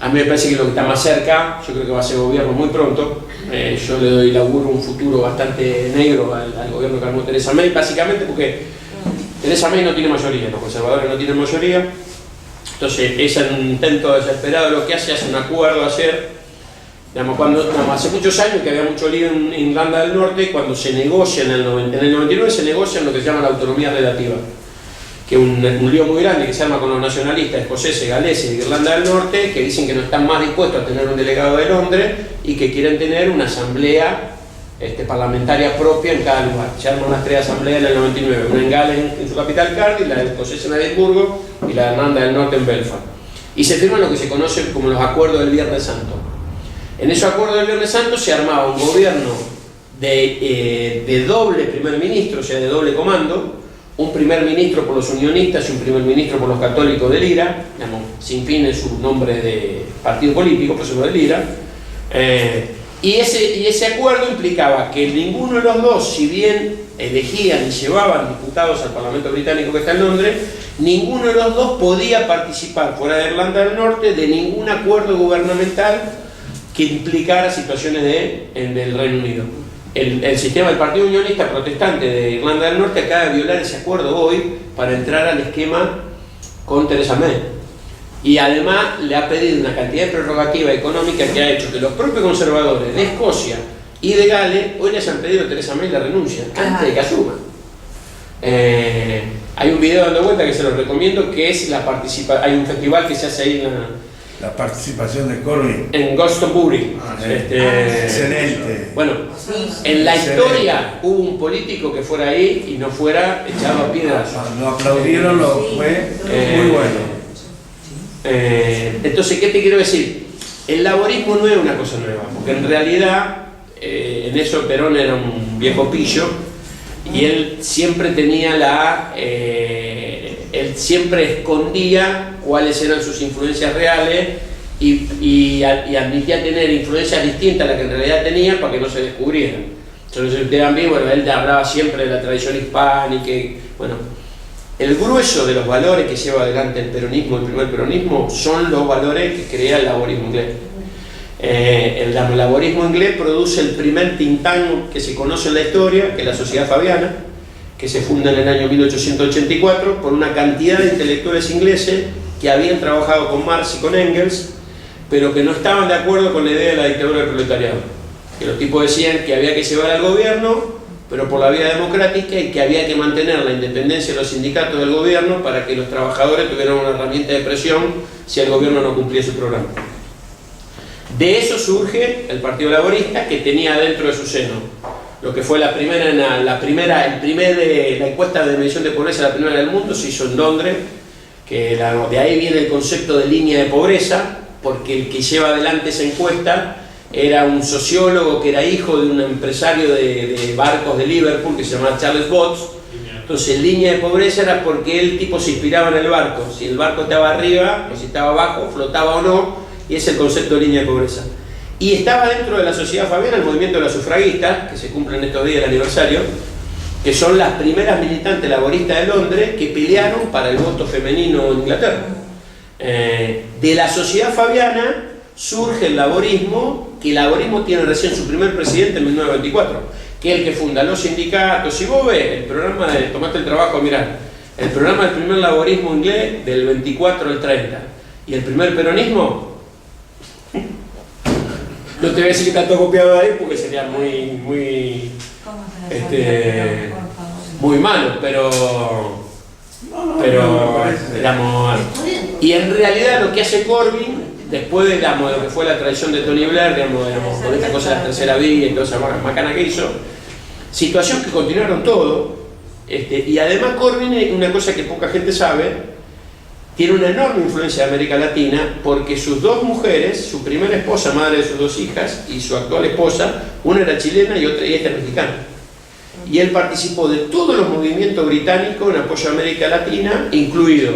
A mí me parece que lo que está más cerca, yo creo que va a ser gobierno muy pronto. Yo le doy auguro un futuro bastante negro al gobierno que armó Theresa May, básicamente porque Theresa May no tiene mayoría, los conservadores no tienen mayoría. Entonces es un intento desesperado lo que hace un acuerdo ayer. Digamos, hace muchos años que había mucho lío en Irlanda del Norte, cuando se negocia en el 99 se negocia lo que se llama la autonomía relativa, que es un lío muy grande que se arma con los nacionalistas escoceses, galeses de Irlanda del Norte, que dicen que no están más dispuestos a tener un delegado de Londres y que quieren tener una asamblea parlamentaria propia en cada lugar. Se arman las tres asambleas en el 99, una en Gales en su capital Cardiff, la escocesa en Edimburgo y la de Irlanda del Norte en Belfast. Y se firman lo que se conoce como los acuerdos del Viernes Santo. En esos acuerdos del Viernes Santo se armaba un gobierno de doble primer ministro, o sea, de doble comando, un primer ministro por los unionistas y un primer ministro por los católicos del IRA, digamos, sin fin en su nombre de partido político, por eso del IRA. Y ese acuerdo implicaba que ninguno de los dos, si bien elegían y llevaban diputados al Parlamento Británico que está en Londres, ninguno de los dos podía participar fuera de Irlanda del Norte de ningún acuerdo gubernamental que implicara situaciones del Reino Unido. El sistema del Partido Unionista Protestante de Irlanda del Norte acaba de violar ese acuerdo hoy para entrar al esquema con Theresa May. Y además le ha pedido una cantidad de prerrogativa económica que ha hecho que los propios conservadores de Escocia y de Gales hoy les han pedido a Theresa May la renuncia, antes de que asuma. Hay un video dando vuelta que se los recomiendo, que es hay un festival que se hace ahí la participación de Corbyn en Glastonbury. Excelente. Bueno, en la historia hubo un político que fuera ahí y no fuera echado a piedras. Lo aplaudieron, fue muy bueno. Entonces, ¿qué te quiero decir? El laborismo no es una cosa nueva, porque en realidad en eso Perón era un viejo pillo y él siempre tenía él siempre escondía cuáles eran sus influencias reales y admitía tener influencias distintas a las que en realidad tenía para que no se descubrieran. Entonces ustedes también, bueno, él hablaba siempre de la tradición hispánica, bueno, el grueso de los valores que lleva adelante el peronismo, el primer peronismo, son los valores que crea el laborismo inglés. El laborismo inglés produce el primer think tank que se conoce en la historia, que es la Sociedad Fabiana, que se funda en el año 1884 por una cantidad de intelectuales ingleses que habían trabajado con Marx y con Engels, pero que no estaban de acuerdo con la idea de la dictadura del proletariado. Que los tipos decían que había que llevar al gobierno, pero por la vía democrática, y que había que mantener la independencia de los sindicatos del gobierno para que los trabajadores tuvieran una herramienta de presión si el gobierno no cumplía su programa. De eso surge el Partido Laborista, que tenía dentro de su seno lo que fue la encuesta de medición de pobreza, la primera del mundo, se hizo en Londres, que de ahí viene el concepto de línea de pobreza, porque el que lleva adelante esa encuesta era un sociólogo que era hijo de un empresario de barcos de Liverpool que se llamaba Charles Botts. Entonces, línea de pobreza era porque el tipo se inspiraba en el barco, si el barco estaba arriba o si estaba abajo, flotaba o no, y es el concepto de línea de pobreza. Y estaba dentro de la Sociedad Fabiana el movimiento de las sufragistas, que se cumple en estos días el aniversario, que son las primeras militantes laboristas de Londres que pelearon para el voto femenino en Inglaterra. De la Sociedad Fabiana surge el laborismo, que el laborismo tiene recién su primer presidente en 1924, que es el que funda los sindicatos. Si vos ves el programa de Tomate el Trabajo, mirá, el programa del primer laborismo inglés del 24 al 30, y el primer peronismo, no te voy a decir que está todo copiado de ahí porque sería muy malo, pero digamos, y en realidad lo que hace Corbyn, después de lo que fue la traición de Tony Blair, digamos, con esta cosa de la tercera vía y toda esa macana que hizo, situación que continuaron todo, y además Corbyn, una cosa que poca gente sabe, tiene una enorme influencia de América Latina, porque sus dos mujeres, su primera esposa, madre de sus dos hijas, y su actual esposa, una era chilena y esta mexicana. Y él participó de todos los movimientos británicos en apoyo a América Latina, incluido,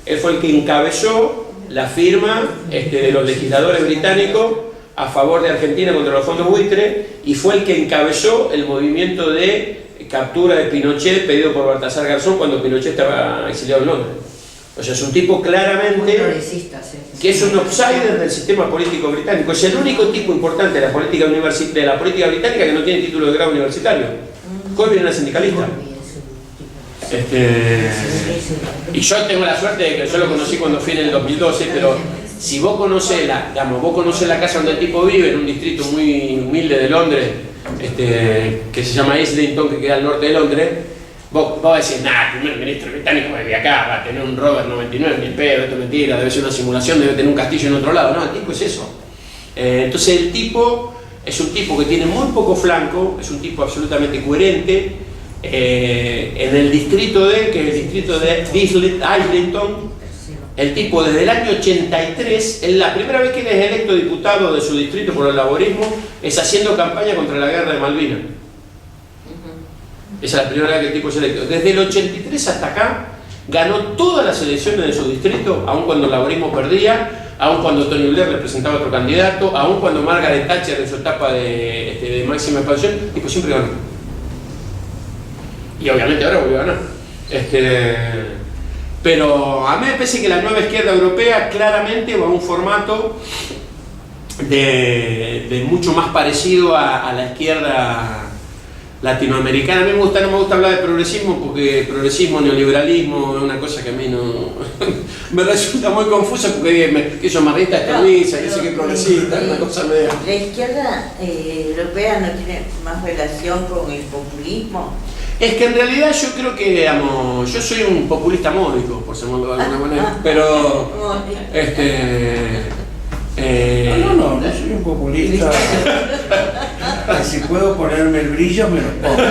él fue el que encabezó la firma de los legisladores británicos a favor de Argentina contra los fondos buitre, y fue el que encabezó el movimiento de captura de Pinochet pedido por Baltasar Garzón cuando Pinochet estaba exiliado en Londres. O sea, es un tipo claramente que es un outsider del sistema político británico. Es el único tipo importante de la política británica que no tiene título de grado universitario. Corbyn era sindicalista. Y yo tengo la suerte de que yo lo conocí cuando fui en el 2012, pero si vos conocés la casa donde el tipo vive, en un distrito muy humilde de Londres, que se llama Islington, que queda al norte de Londres, vos decís, nah, el primer ministro británico de acá va a tener un Rover 99, ni pedo, esto es mentira, debe ser una simulación, debe tener un castillo en otro lado. No, el tipo es eso. Entonces el tipo es un tipo que tiene muy poco flanco, es un tipo absolutamente coherente. En el distrito de él, que es el distrito de Islington, el tipo desde el año 83, es la primera vez que él es electo diputado de su distrito por el laborismo, es haciendo campaña contra la guerra de Malvinas. Esa es la primera vez que el tipo es electo. Desde el 83 hasta acá, ganó todas las elecciones de su distrito, aun cuando el laborismo perdía, aun cuando Tony Blair le presentaba otro candidato, aun cuando Margaret Thatcher en su etapa de máxima expansión, el tipo siempre ganó. Y obviamente ahora volvió a ganar. Pero a mí me parece que la nueva izquierda europea claramente va a un formato de mucho más parecido a la izquierda latinoamericana. A mí no me gusta hablar de progresismo porque progresismo, neoliberalismo es una cosa que a mí no me resulta muy confusa porque que son marristas, extremistas, que sé que progresistas, una cosa media. ¿La izquierda europea no tiene más relación con el populismo? Es que en realidad yo creo que, digamos, yo soy un populista módico, por llamarlo de alguna manera, pero no soy un populista. Si puedo ponerme el brillo, me lo pongo.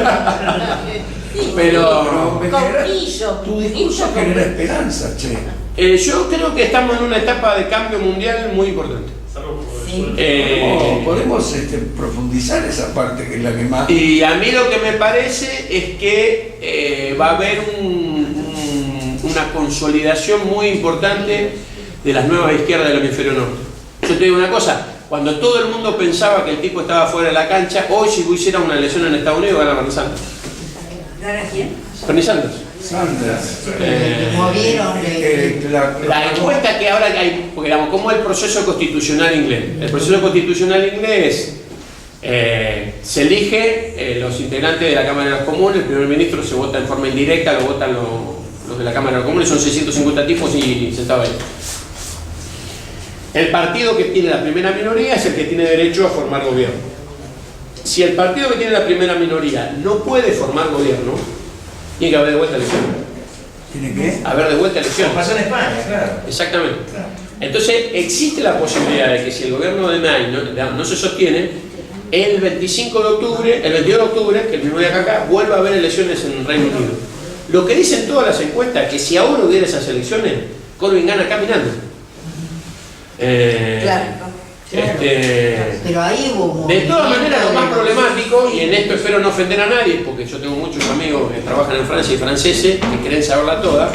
Pero tu discurso genera esperanza, che. Yo creo que estamos en una etapa de cambio mundial muy importante. Podemos profundizar esa parte que es la que más... Y a mí lo que me parece es que va a haber una consolidación muy importante de las nuevas izquierdas del hemisferio norte. Yo te digo una cosa, cuando todo el mundo pensaba que el tipo estaba fuera de la cancha, hoy si hiciera una elección en Estados Unidos gana Bernie Sanders. ¿Gana quién? Bernie Sanders. La encuesta que ahora hay, porque digamos, ¿cómo es el proceso constitucional inglés? El proceso constitucional inglés se elige los integrantes de la Cámara de los Comunes, el primer ministro se vota en forma indirecta, lo votan los de la Cámara de los Comunes, son 650 tipos y sentado ahí. El partido que tiene la primera minoría es el que tiene derecho a formar gobierno. Si el partido que tiene la primera minoría no puede formar gobierno, tiene que haber de vuelta elecciones. ¿Tiene qué? Haber de vuelta elecciones. Como pasó en España, claro. Exactamente. Claro. Entonces, existe la posibilidad de que si el gobierno de May no se sostiene, el 25 de octubre, el 22 de octubre, que el mismo día que acá, vuelva a haber elecciones en Reino Unido. Lo que dicen todas las encuestas es que si ahora hubiera esas elecciones, Corbyn gana caminando. Claro. Pero ahí hubo de todas maneras, lo más problemático, y en esto espero no ofender a nadie, porque yo tengo muchos amigos que trabajan en Francia y franceses que quieren saberla toda,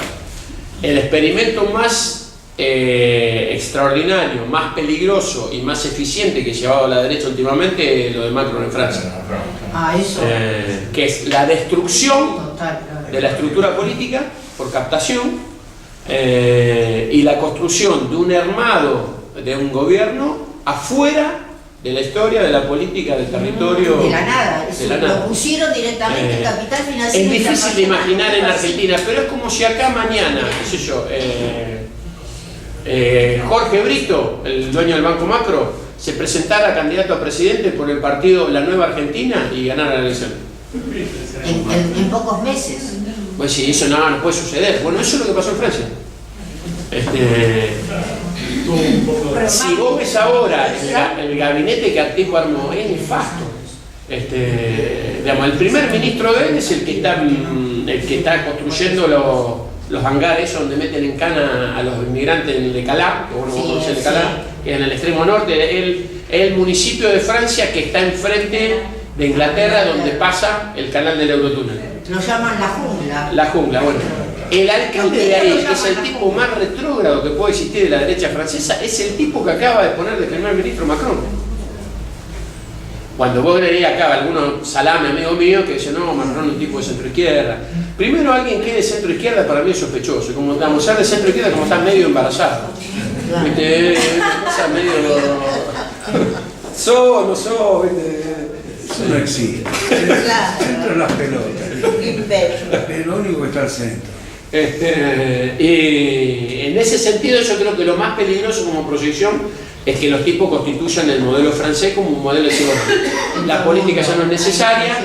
el experimento más extraordinario, más peligroso y más eficiente que ha llevado a la derecha últimamente es lo de Macron en Francia. eso. Que es la destrucción de la estructura política por captación y la construcción de un armado de un gobierno afuera de la historia de la política del territorio. De la nada, Lo pusieron directamente en capital financiero. Es difícil de imaginar en Argentina, pero es como si acá mañana, qué sé yo, Jorge Brito, el dueño del Banco Macro, se presentara candidato a presidente por el partido La Nueva Argentina y ganara la elección. En pocos meses. Pues sí, eso no puede suceder. Bueno, eso es lo que pasó en Francia. Si vos ves ahora el gabinete que Artijo armó, es nefasto. Digamos, el primer ministro de él es el que está construyendo los hangares donde meten en cana a los inmigrantes en Le Calá, que vos no conocés Le Calá, que es en el extremo norte, el municipio de Francia que está enfrente de Inglaterra, donde pasa el canal del Eurotúnel. Lo llaman la jungla. La jungla, bueno. El alcalde de ahí, que es el tipo más retrógrado que puede existir de la derecha francesa, es el tipo que acaba de poner de primer ministro Macron. Cuando vos leías acá a algunos salame amigo mío que dicen, no, Macron es un tipo de centro izquierda. Primero, alguien que es de centro izquierda para mí es sospechoso. Como estamos de centro izquierda, como está medio embarazado. ¿Viste? Una cosa medio. No sos, ¿viste? Eso no existe. Claro. Centro en las pelotas. Imbécil. Es lo único que está al centro. Y en ese sentido yo creo que lo más peligroso como proyección es que los tipos constituyan el modelo francés como un modelo de siglo XX. La política ya no es necesaria,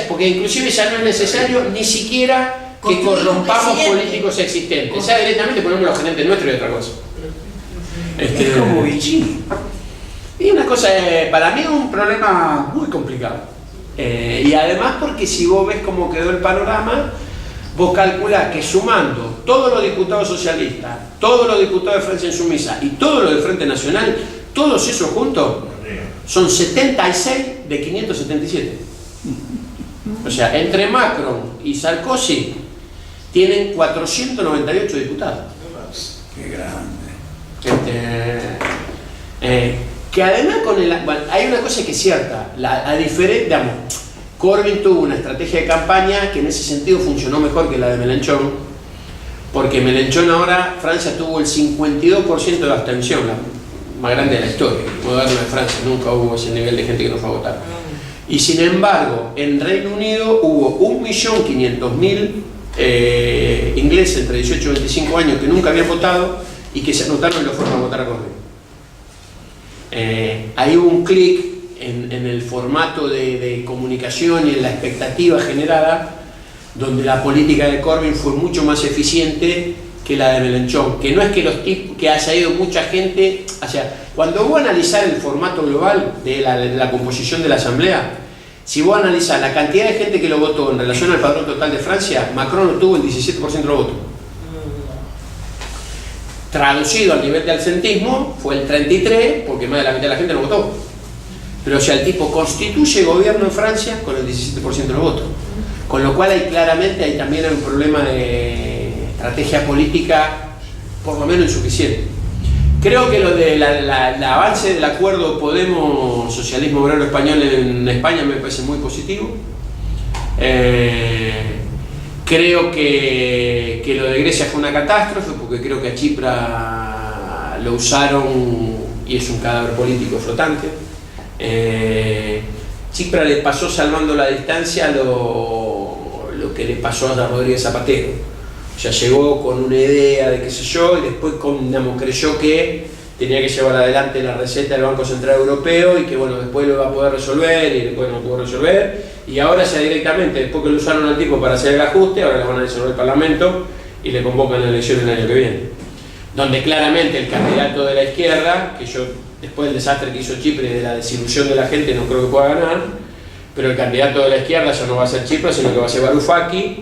porque inclusive ya no es necesario ni siquiera que corrompamos políticos existentes. Ya directamente ponemos los gerentes nuestros y otra cosa. Es como Vichy. Y una cosa, para mí es un problema muy complicado. Y además porque si vos ves cómo quedó el panorama, vos calculás que sumando todos los diputados socialistas, todos los diputados de Francia Insumisa y todos los del Frente Nacional, todos esos juntos son 76 de 577. O sea, entre Macron y Sarkozy tienen 498 diputados. Qué grande. Que además hay una cosa que es cierta, a diferencia, digamos, Corbyn tuvo una estrategia de campaña que en ese sentido funcionó mejor que la de Mélenchon, porque Mélenchon ahora, Francia tuvo el 52% de abstención, la más grande de la historia moderna de Francia, nunca hubo ese nivel de gente que no fue a votar. Y sin embargo, en Reino Unido hubo 1.500.000 ingleses entre 18 y 25 años que nunca habían votado y que se anotaron y lo fueron a votar a Corbyn. Ahí hubo un clic en el formato de comunicación y en la expectativa generada, donde la política de Corbyn fue mucho más eficiente que la de Mélenchon, que no es que los tipos, que haya ido mucha gente, o sea, cuando vos analizás el formato global de la composición de la asamblea, si vos analizás la cantidad de gente que lo votó en relación al padrón total de Francia, Macron obtuvo el 17% de los votos. Traducido al nivel de absentismo fue el 33%, porque más de la mitad de la gente no votó. Pero o sea, el tipo constituye gobierno en Francia con el 17% de los votos. Con lo cual claramente hay también un problema de estrategia política, por lo menos insuficiente. Creo que lo del avance del acuerdo Podemos Socialismo Obrero Español en España me parece muy positivo. Creo que lo de Grecia fue una catástrofe, porque creo que a Chipra lo usaron y es un cadáver político flotante. Chipra le pasó salvando la distancia lo que le pasó a Rodríguez Zapatero. O sea, llegó con una idea de qué sé yo y después creyó que tenía que llevar adelante la receta del Banco Central Europeo y que bueno, después lo iba a poder resolver y después no pudo resolver. Y ahora ya directamente, después que lo usaron al tipo para hacer el ajuste, ahora le van a disolver el Parlamento y le convocan la elección el año que viene. Donde claramente el candidato de la izquierda, que yo después del desastre que hizo Chipre y de la desilusión de la gente no creo que pueda ganar, pero el candidato de la izquierda ya no va a ser Chipre, sino que va a ser Varoufakis,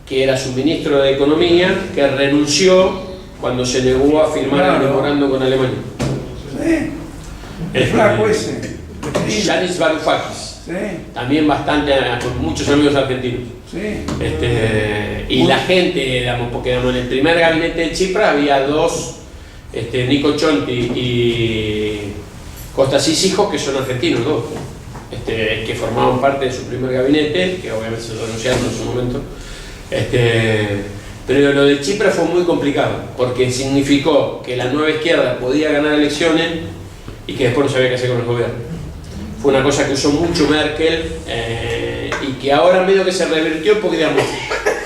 que era su ministro de Economía, que renunció cuando se negó a firmar el memorando con Alemania. Sí. El flaco ese. Yanis Varoufakis. Sí. También bastante, con muchos amigos argentinos. Sí. Y la gente, digamos, porque digamos, en el primer gabinete de Chipre había dos, Nico Chonti y Costa Cícicos, que son argentinos, dos, que formaban parte de su primer gabinete, que obviamente se renunciaron en su momento. Pero lo de Chipre fue muy complicado, porque significó que la nueva izquierda podía ganar elecciones y que después no sabía qué hacer con el gobierno. Fue una cosa que usó mucho Merkel y que ahora medio que se revirtió porque, digamos,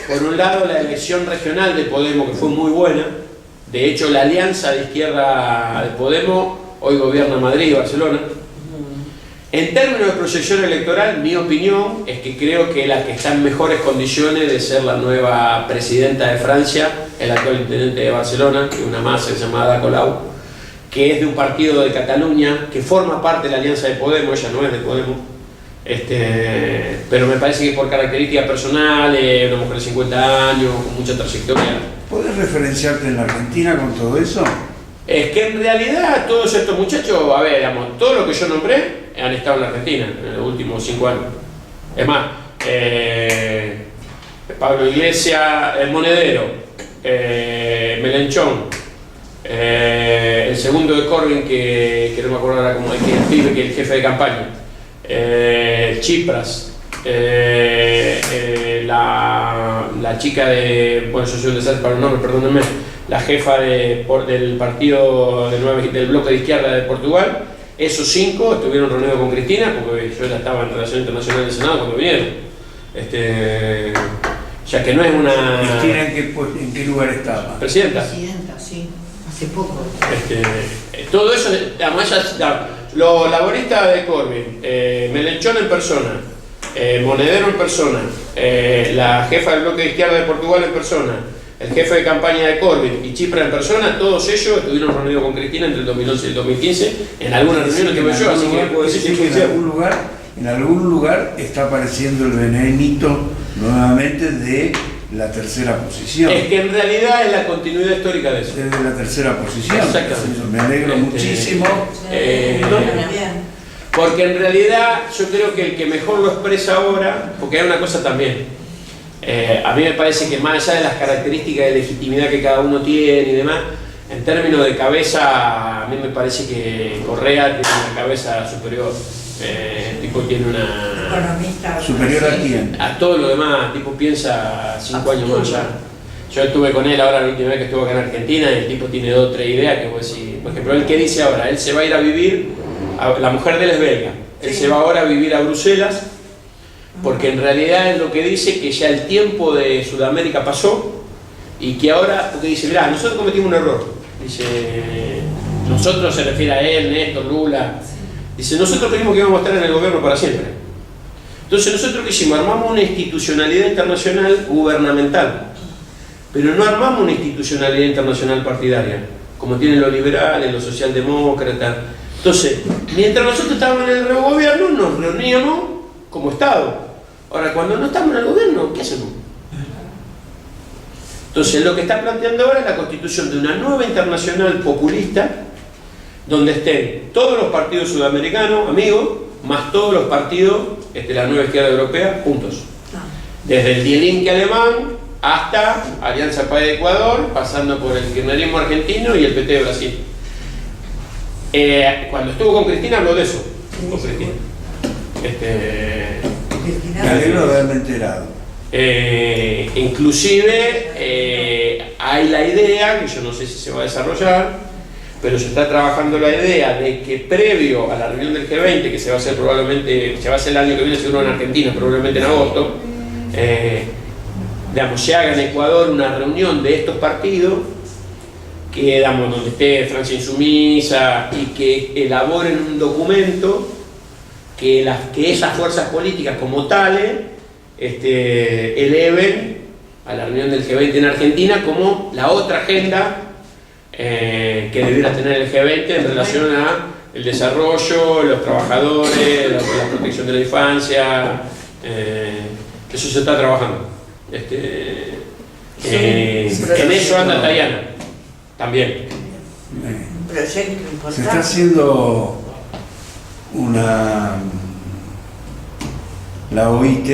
por un lado la elección regional de Podemos, que fue muy buena, de hecho la alianza de izquierda de Podemos hoy gobierna Madrid y Barcelona. En términos de proyección electoral, mi opinión es que creo que la que está en mejores condiciones de ser la nueva presidenta de Francia, el actual intendente de Barcelona, que es una masa que se llama Ada Colau, que es de un partido de Cataluña, que forma parte de la alianza de Podemos, ella no es de Podemos, pero me parece que por características personales, una mujer de 50 años, con mucha trayectoria. ¿Podés referenciarte en la Argentina con todo eso? Es que en realidad todos estos muchachos, a ver, digamos, todo lo que yo nombré han estado en la Argentina en los últimos 5 años. Es más, Pablo Iglesias, el Monedero, Mélenchon, el segundo de Corbyn, que no me acuerdo ahora cómo es, que es el pibe, que es el jefe de campaña, Tsipras, la chica de, bueno, yo soy un desastre para el nombre, perdónenme, la jefa del partido del bloque de izquierda de Portugal. Esos 5 estuvieron reunidos con Cristina, porque yo ya estaba en Relaciones Internacionales del Senado cuando vinieron. Ya que no es una... ¿Cristina en qué lugar estaba? Presidenta. Presidenta, sí, hace poco. Todo eso, digamos, los laboristas de Corbyn, Melenchón en persona, Monedero en persona, la jefa del bloque de izquierda de Portugal en persona, el jefe de campaña de Corbyn y Tsipras en persona, todos ellos estuvieron reunidos con Cristina entre el 2011 y el 2015 en algunas reuniones que yo, así que puedo decir que en algún lugar está apareciendo el venenito nuevamente de la tercera posición. es que en realidad es la continuidad histórica de eso. Desde la tercera posición. Exactamente. Me alegro muchísimo. Porque en realidad yo creo que el que mejor lo expresa ahora, porque hay una cosa también, a mí me parece que más allá de las características de legitimidad que cada uno tiene y demás, en términos de cabeza, a mí me parece que Correa tiene una cabeza superior. El tipo tiene una... Economista. ¿Superior a quién? A todo lo demás, el tipo piensa 5 años más allá. Yo estuve con él ahora la última vez que estuve acá en Argentina y el tipo tiene 2 o 3 ideas que vos decís, por ejemplo, él que dice ahora, él se va a ir a vivir, la mujer de él es belga, él se va ahora a vivir a Bruselas, porque en realidad es lo que dice que ya el tiempo de Sudamérica pasó y que ahora, porque dice, mirá, nosotros cometimos un error, dice, nosotros se refiere a él, Néstor, Lula, dice, nosotros creímos que íbamos a estar en el gobierno para siempre. Entonces nosotros ¿qué hicimos? Armamos una institucionalidad internacional gubernamental, pero no armamos una institucionalidad internacional partidaria, como tienen los liberales, los socialdemócratas. Entonces, mientras nosotros estábamos en el gobierno, nos reuníamos como Estado. Ahora, cuando no estamos en el gobierno, ¿qué hacemos? Entonces, lo que está planteando ahora es la constitución de una nueva internacional populista, donde estén todos los partidos sudamericanos, amigos, más todos los partidos de la nueva izquierda europea, juntos. Desde el Die alemán hasta Alianza País de Ecuador, pasando por el kirchnerismo argentino y el PT de Brasil. Cuando estuvo con Cristina habló de eso, con Cristina. Me alegro de haberme enterado. Inclusive hay la idea, que yo no sé si se va a desarrollar, pero se está trabajando la idea de que previo a la reunión del G20, que se va a hacer probablemente, se va a hacer el año que viene seguro en Argentina, probablemente en agosto, digamos, se haga en Ecuador una reunión de estos partidos, que digamos, donde esté Francia Insumisa y que elaboren un documento que esas fuerzas políticas como tales eleven a la reunión del G20 en Argentina como la otra agenda que debiera tener el G20 en relación a el desarrollo, los trabajadores, la protección de la infancia. Eso se está trabajando. En eso anda Tayana también. Proyecto importante. Se está haciendo la OIT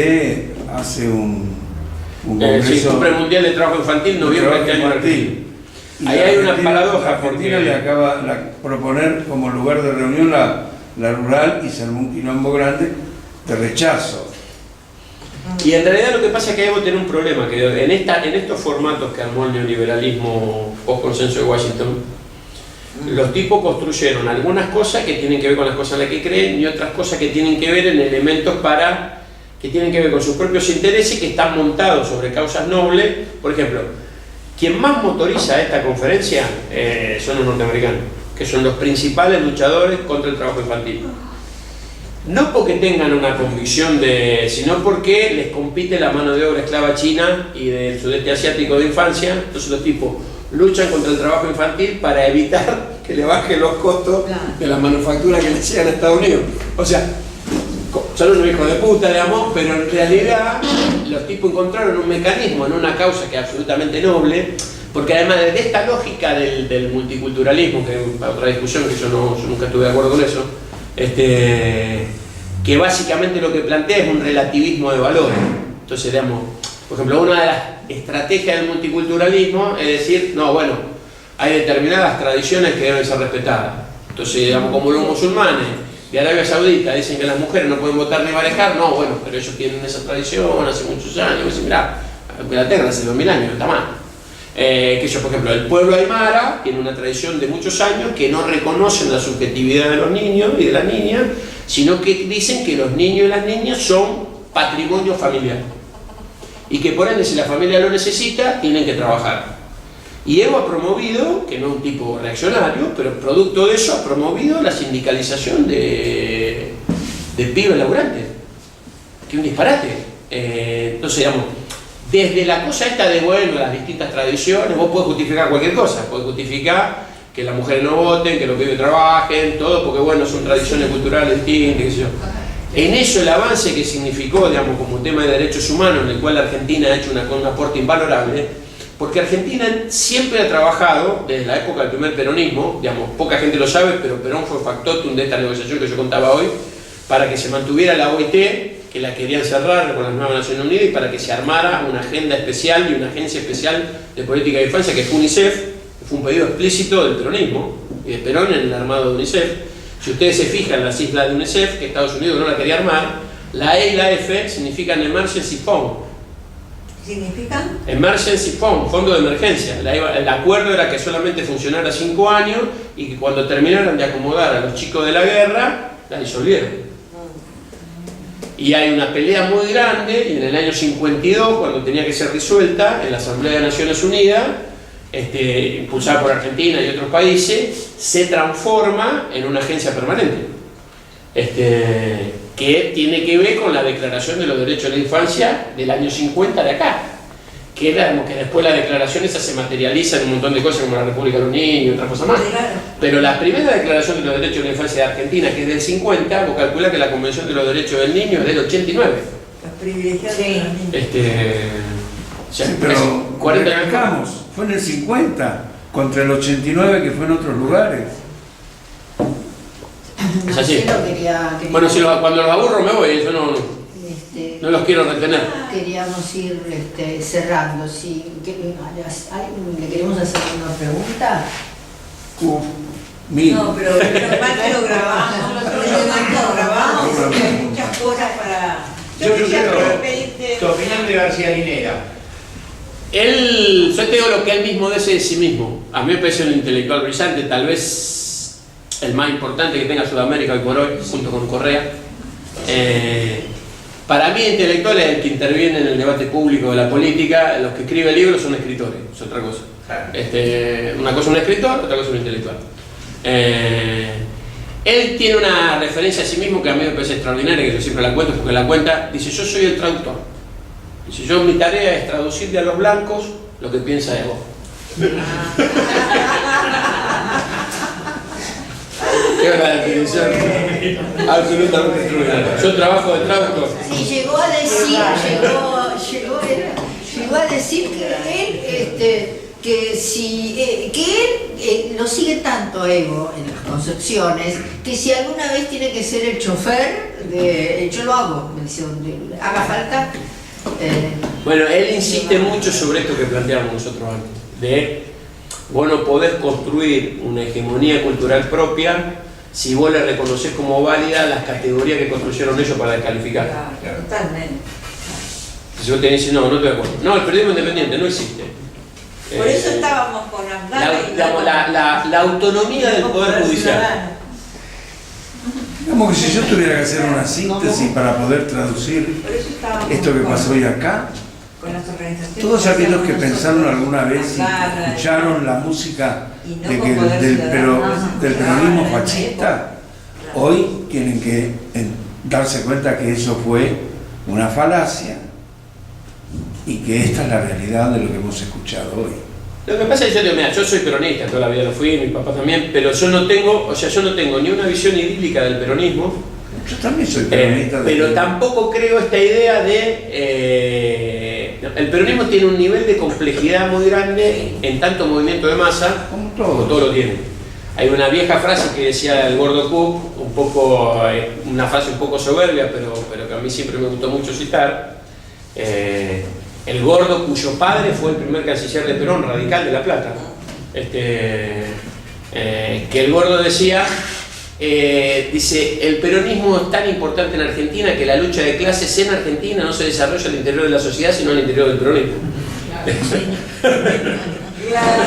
hace un congreso. Cumbre Mundial de Trabajo Infantil, noviembre de este año en Argentina. Ahí hay una paradoja, Argentina le acaba de proponer como lugar de reunión la rural y se armó un quilombo grande de rechazo. Y en realidad lo que pasa es que hay que tener un problema, que en estos formatos que armó el neoliberalismo post-consenso de Washington, los tipos construyeron algunas cosas que tienen que ver con las cosas en las que creen y otras cosas que tienen que ver en elementos que tienen que ver con sus propios intereses, que están montados sobre causas nobles. Por ejemplo, quien más motoriza esta conferencia son los norteamericanos, que son los principales luchadores contra el trabajo infantil. No porque tengan una convicción sino porque les compite la mano de obra esclava china y del sudeste asiático de infancia. Entonces los tipos luchan contra el trabajo infantil para evitar que le bajen los costos de la manufactura que les llegan a Estados Unidos. O sea, son unos hijos de puta, digamos, pero en realidad los tipos encontraron un mecanismo en una causa que es absolutamente noble, porque además de esta lógica del multiculturalismo, que es otra discusión que yo nunca estuve de acuerdo con eso, que básicamente lo que plantea es un relativismo de valores. Entonces, digamos, por ejemplo, una de las estrategias del multiculturalismo es decir, no, bueno, hay determinadas tradiciones que deben ser respetadas. Entonces, digamos, como los musulmanes de Arabia Saudita dicen que las mujeres no pueden votar ni manejar, no, bueno, pero ellos tienen esa tradición hace muchos años. Dicen, mirá, Inglaterra hace 2000 años, está mal. Que yo, por ejemplo, el pueblo aymara tiene una tradición de muchos años que no reconocen la subjetividad de los niños y de las niñas, sino que dicen que los niños y las niñas son patrimonio familiar y que por ende, si la familia lo necesita, tienen que trabajar. Y Evo ha promovido, que no es un tipo reaccionario, pero producto de eso ha promovido la sindicalización de pibes laburantes, que es un disparate. Entonces, digamos, desde la cosa esta de, bueno, las distintas tradiciones, vos podés justificar cualquier cosa, podés justificar que las mujeres no voten, que los pibes trabajen, todo, porque bueno, son tradiciones culturales distintas, qué sé yo. En eso el avance que significó, digamos, como tema de derechos humanos, en el cual la Argentina ha hecho un aporte invalorable, porque Argentina siempre ha trabajado, desde la época del primer peronismo, digamos, poca gente lo sabe, pero Perón fue factotum de esta negociación que yo contaba hoy, para que se mantuviera la OIT, que la querían cerrar con las nuevas Naciones Unidas, y para que se armara una agenda especial y una agencia especial de política de infancia, que fue UNICEF, que fue un pedido explícito del peronismo, y de Perón en el armado de UNICEF. Si ustedes se fijan en las siglas de UNICEF, que Estados Unidos no la quería armar, la E y la F significan Emergency Fund. ¿Significan? Emergency Fund, fondo de emergencia. El acuerdo era que solamente funcionara 5 años y que cuando terminaran de acomodar a los chicos de la guerra, la disolvieron. Y hay una pelea muy grande, y en el año 52, cuando tenía que ser disuelta, en la Asamblea de Naciones Unidas, impulsada por Argentina y otros países, se transforma en una agencia permanente, que tiene que ver con la Declaración de los Derechos de la Infancia del año 50 de acá, que después la declaración esa se materializa en un montón de cosas como la República de los Niños y otras cosas más. Pero la primera Declaración de los Derechos de la Infancia de Argentina, que es del 50, vos calculás que la Convención de los Derechos del Niño es del 89. Los privilegiados de los niños. Sí, pero 40 años. recalcamos, fue en el 50, contra el 89 que fue en otros lugares. Es así. Marcelo quería Bueno, cuando los aburro me voy, yo no los quiero retener. queríamos ir cerrando. Si, ¿le queremos hacer una pregunta? Mil. No, pero menos mal que lo grabamos. Menos mal que lo grabamos, porque hay muchas cosas para... Yo quisiera quiero pedirte... tu opinión de García Linera. Yo te digo lo que él mismo dice de sí mismo. A mí me parece un intelectual brillante, tal vez el más importante que tenga Sudamérica hoy por hoy, junto con Correa. Para mí, intelectual es el que interviene en el debate público de la política. Los que escriben libros son escritores, es otra cosa. Una cosa es un escritor, otra cosa es un intelectual. Él tiene una referencia a sí mismo que a mí me parece extraordinaria, que yo siempre la cuento, porque la cuenta, dice: yo soy el traductor. Dice: mi tarea es traducirle a los blancos lo que piensa Evo. Es una definición absolutamente extraordinaria. Yo trabajo de traductor. Sí, llegó a decir que él lo sigue tanto a Evo en las concepciones, que si alguna vez tiene que ser el chofer, yo lo hago, me dice, donde haga falta. Bueno, él insiste mucho sobre esto que planteamos nosotros antes, de vos no podés construir una hegemonía cultural propia si vos le reconocés como válida las categorías que construyeron ellos para descalificar. Claro, totalmente. Si vos te dicen, no estoy de acuerdo. No, el periodismo independiente no existe. Por eso estábamos con La autonomía del Poder Judicial. Digamos que si yo tuviera que hacer una síntesis para poder traducir esto que pasó hoy acá, todos aquellos que pensaron alguna vez y escucharon la música del peronismo fascista, hoy tienen que darse cuenta que eso fue una falacia y que esta es la realidad de lo que hemos escuchado hoy. Lo que pasa es que yo soy peronista, toda la vida lo fui, mi papá también, pero yo no tengo ni una visión idílica del peronismo. Yo también soy peronista. Pero tampoco creo esta idea de... el peronismo tiene un nivel de complejidad muy grande en tanto movimiento de masa, como todo lo tiene. Hay una vieja frase que decía el Gordo Cook, una frase un poco soberbia, pero que a mí siempre me gustó mucho citar. El Gordo, cuyo padre fue el primer canciller de Perón, radical de La Plata, que el Gordo decía Dice, el peronismo es tan importante en Argentina que la lucha de clases en Argentina no se desarrolla al interior de la sociedad, sino al interior del peronismo. Claro.